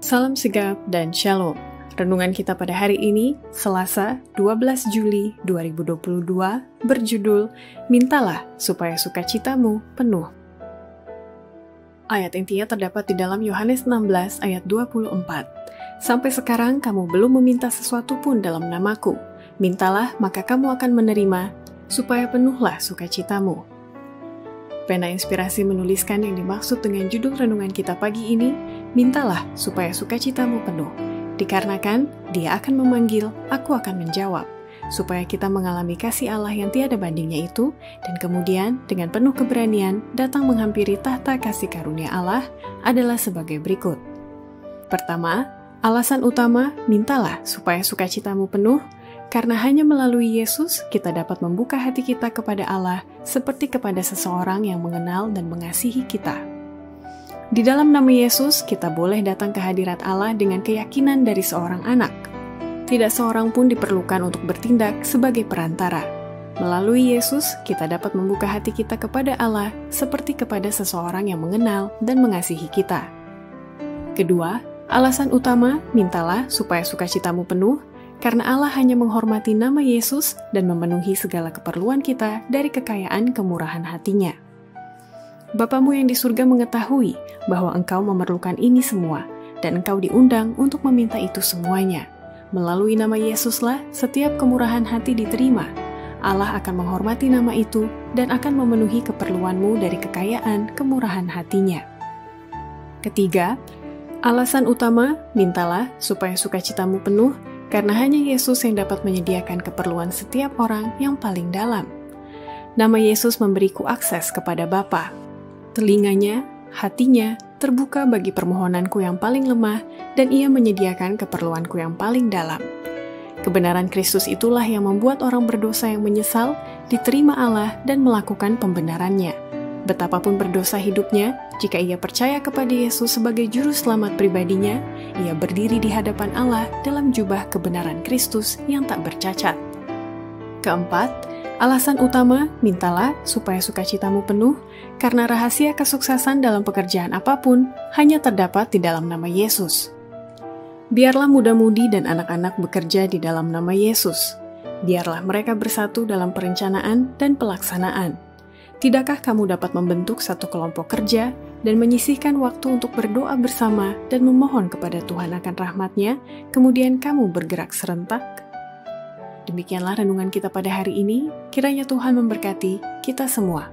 Salam sigap dan shalom. Renungan kita pada hari ini, Selasa 12 Juli 2022, berjudul Mintalah supaya sukacitamu penuh. Ayat intinya terdapat di dalam Yohanes 16 ayat 24. Sampai sekarang kamu belum meminta sesuatu pun dalam namaku. Mintalah maka kamu akan menerima, supaya penuhlah sukacitamu. Pena Inspirasi menuliskan yang dimaksud dengan judul renungan kita pagi ini, mintalah supaya sukacitamu penuh. Dikarenakan Dia akan memanggil, aku akan menjawab, supaya kita mengalami kasih Allah yang tiada bandingnya itu, dan kemudian dengan penuh keberanian datang menghampiri tahta kasih karunia Allah adalah sebagai berikut. Pertama, alasan utama, mintalah supaya sukacitamu penuh, karena hanya melalui Yesus kita dapat membuka hati kita kepada Allah seperti kepada seseorang yang mengenal dan mengasihi kita. Di dalam nama Yesus kita boleh datang ke hadirat Allah dengan keyakinan dari seorang anak. Tidak seorang pun diperlukan untuk bertindak sebagai perantara. Melalui Yesus kita dapat membuka hati kita kepada Allah seperti kepada seseorang yang mengenal dan mengasihi kita. Kedua, alasan utama, mintalah supaya sukacitamu penuh, karena Allah hanya menghormati nama Yesus dan memenuhi segala keperluan kita dari kekayaan kemurahan hatinya. Bapamu yang di surga mengetahui bahwa engkau memerlukan ini semua, dan engkau diundang untuk meminta itu semuanya. Melalui nama Yesuslah setiap kemurahan hati diterima. Allah akan menghormati nama itu dan akan memenuhi keperluanmu dari kekayaan kemurahan hatinya. Ketiga, alasan utama, mintalah supaya sukacitamu penuh, karena hanya Yesus yang dapat menyediakan keperluan setiap orang yang paling dalam. Nama Yesus memberiku akses kepada Bapa. Telinganya, hatinya, terbuka bagi permohonanku yang paling lemah, dan Ia menyediakan keperluanku yang paling dalam. Kebenaran Kristus itulah yang membuat orang berdosa yang menyesal diterima Allah dan melakukan pembenarannya. Betapapun berdosa hidupnya, jika ia percaya kepada Yesus sebagai juru selamat pribadinya, ia berdiri di hadapan Allah dalam jubah kebenaran Kristus yang tak bercacat. Keempat, alasan utama, mintalah supaya sukacitamu penuh, karena rahasia kesuksesan dalam pekerjaan apapun hanya terdapat di dalam nama Yesus. Biarlah muda-mudi dan anak-anak bekerja di dalam nama Yesus. Biarlah mereka bersatu dalam perencanaan dan pelaksanaan. Tidakkah kamu dapat membentuk satu kelompok kerja dan menyisihkan waktu untuk berdoa bersama dan memohon kepada Tuhan akan rahmat-Nya, kemudian kamu bergerak serentak? Demikianlah renungan kita pada hari ini, kiranya Tuhan memberkati kita semua.